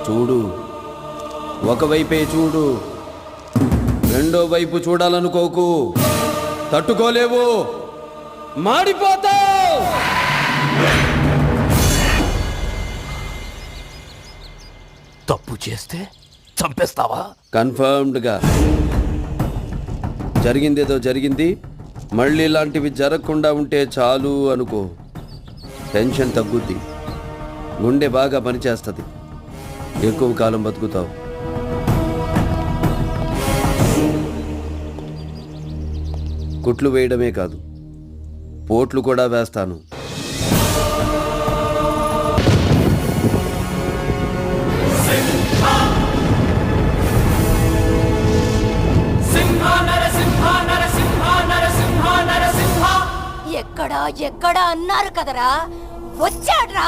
చూడు, ఒకవైపే చూడు, రెండో వైపు చూడాలనుకోకు. తట్టుకోలేవు, మాడిపోతావు. తప్పు చేస్తే చంపేస్తావా? కన్ఫర్మ్డ్గా. జరిగిందేదో జరిగింది, మళ్ళీ ఇలాంటివి జరగకుండా ఉంటే చాలు అనుకో. టెన్షన్ తగ్గుద్ది, గుండె బాగా పనిచేస్తుంది, ఎక్కువ కాలం బతుకుతావు. కుట్లు వేయడమే కాదు, పోట్లు కూడా వేస్తాను. ఎక్కడా ఎక్కడా అన్నారు కదరా, వచ్చాడ్రా.